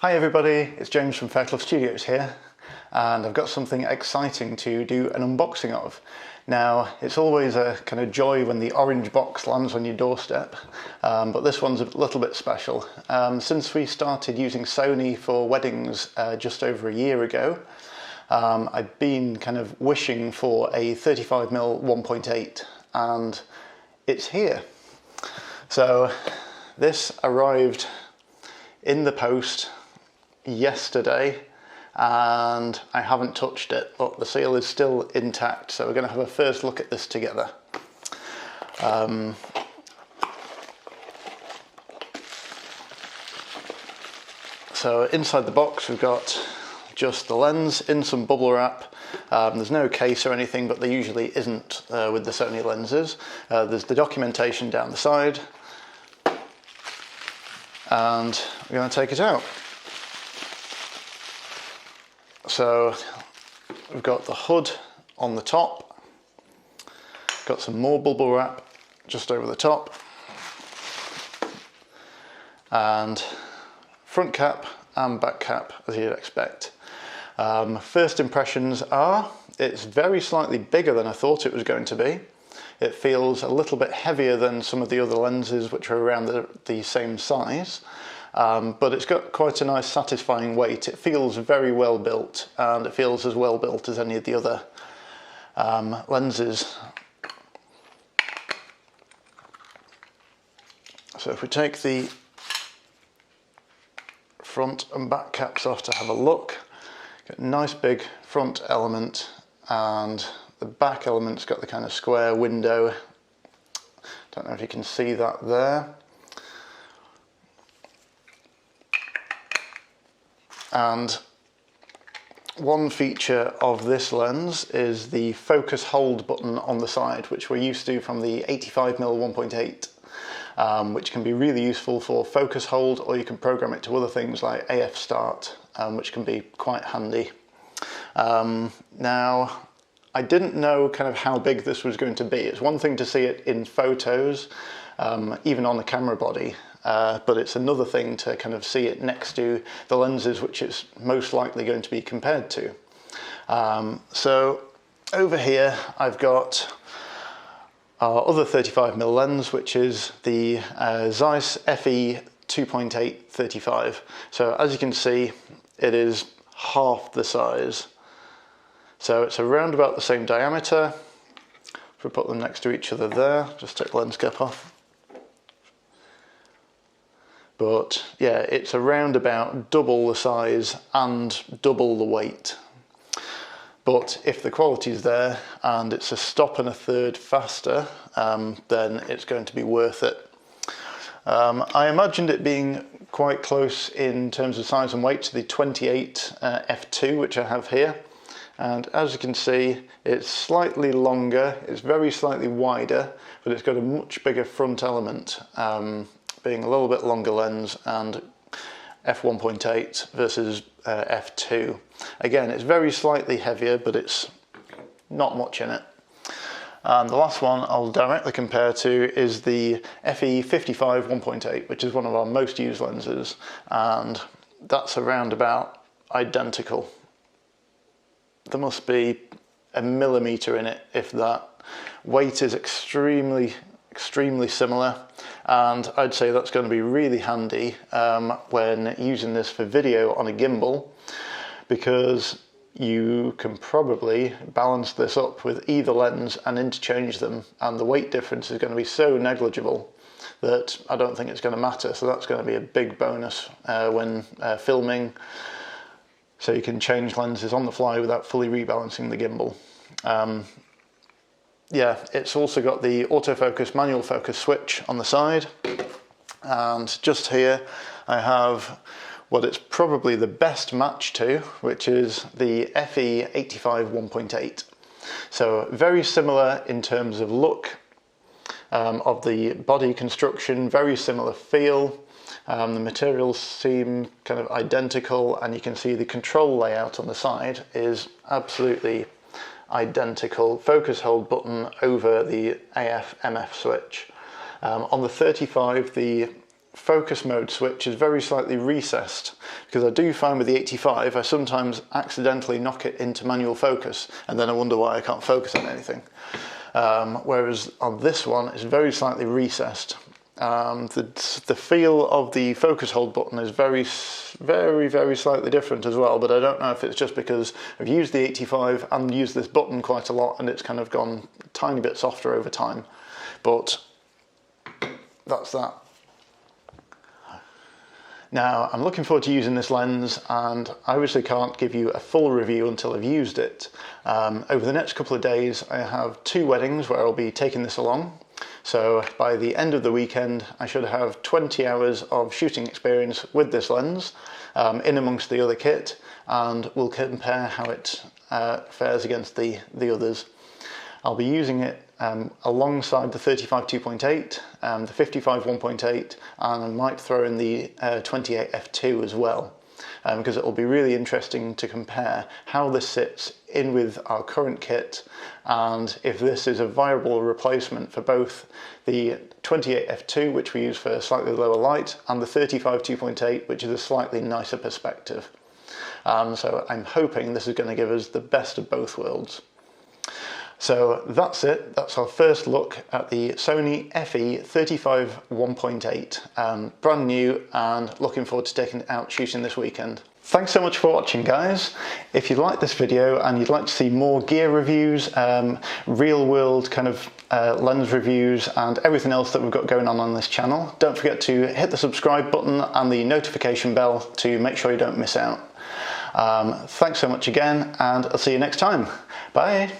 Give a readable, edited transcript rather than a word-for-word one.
Hi everybody, it's James from Fairclough Studios here, and I've got something exciting to do an unboxing of. Now, it's always a kind of joy when the orange box lands on your doorstep, but this one's a little bit special. Since we started using Sony for weddings just over a year ago, I've been kind of wishing for a 35mm 1.8, and it's here. So this arrived in the post yesterday and I haven't touched it, but the seal is still intact, so we're going to have a first look at this together. So inside the box we've got just the lens in some bubble wrap. There's no case or anything, but there usually isn't with the Sony lenses. There's the documentation down the side, and we're going to take it out. So we've got the hood on the top, got some more bubble wrap just over the top, and front cap and back cap as you'd expect. First impressions are it's very slightly bigger than I thought it was going to be. It feels a little bit heavier than some of the other lenses which are around the same size. But it's got quite a nice satisfying weight. It feels very well built, and it feels as well built as any of the other lenses. So if we take the front and back caps off to have a look, got a nice big front element, and the back element's got the kind of square window. Don't know if you can see that there. And one feature of this lens is the focus hold button on the side, which we're used to from the 85mm 1.8, which can be really useful for focus hold, or you can program it to other things like AF start, which can be quite handy. Now, I didn't know kind of how big this was going to be. It's one thing to see it in photos, even on the camera body, but it's another thing to kind of see it next to the lenses which it's most likely going to be compared to. So over here I've got our other 35mm lens, which is the Zeiss FE 2.8 35. So as you can see, it is half the size. So it's around about the same diameter. If we put them next to each other there, just take the lens cap off. But yeah, it's around about double the size and double the weight. But if the quality's there and it's a stop and a third faster, then it's going to be worth it. I imagined it being quite close in terms of size and weight to the 28 f2, which I have here. And as you can see, it's slightly longer, it's very slightly wider, but it's got a much bigger front element, being a little bit longer lens, and f1.8 versus f2. Again, it's very slightly heavier, but it's not much in it. And the last one I'll directly compare to is the FE 55 1.8, which is one of our most used lenses, and that's around about identical. There must be a millimetre in it, if that. Weight is extremely similar, and I'd say that's going to be really handy when using this for video on a gimbal, because you can probably balance this up with either lens and interchange them, and the weight difference is going to be so negligible that I don't think it's going to matter. So that's going to be a big bonus when filming, so you can change lenses on the fly without fully rebalancing the gimbal. Yeah, it's also got the autofocus, manual focus switch on the side, and just here I have what it's probably the best match to, which is the FE 85 1.8. So very similar in terms of look, of the body construction, very similar feel. The materials seem kind of identical, and you can see the control layout on the side is absolutely identical. Focus hold button over the AF MF switch. On the 35, the focus mode switch is very slightly recessed, because I do find with the 85 I sometimes accidentally knock it into manual focus and then I wonder why I can't focus on anything. Whereas on this one it's very slightly recessed. The feel of the focus hold button is very slightly different as well, but I don't know if it's just because I've used the 85 and used this button quite a lot and it's kind of gone a tiny bit softer over time. But that's that. Now, I'm looking forward to using this lens, and I obviously can't give you a full review until I've used it. Over the next couple of days I have 2 weddings where I'll be taking this along. So by the end of the weekend I should have 20 hours of shooting experience with this lens in amongst the other kit, and we'll compare how it fares against the others. I'll be using it alongside the 35 2.8, the 55 1.8, and I might throw in the 28 f2 as well, because it will be really interesting to compare how this sits in with our current kit and if this is a viable replacement for both the 28 f2, which we use for slightly lower light, and the 35 2.8, which is a slightly nicer perspective. So I'm hoping this is going to give us the best of both worlds. So that's it. That's our first look at the Sony FE 35 1.8, brand new, and looking forward to taking it out shooting this weekend. Thanks so much for watching, guys. If you like this video and you'd like to see more gear reviews, real world kind of lens reviews and everything else that we've got going on this channel, don't forget to hit the subscribe button and the notification bell to make sure you don't miss out. Thanks so much again, and I'll see you next time. Bye.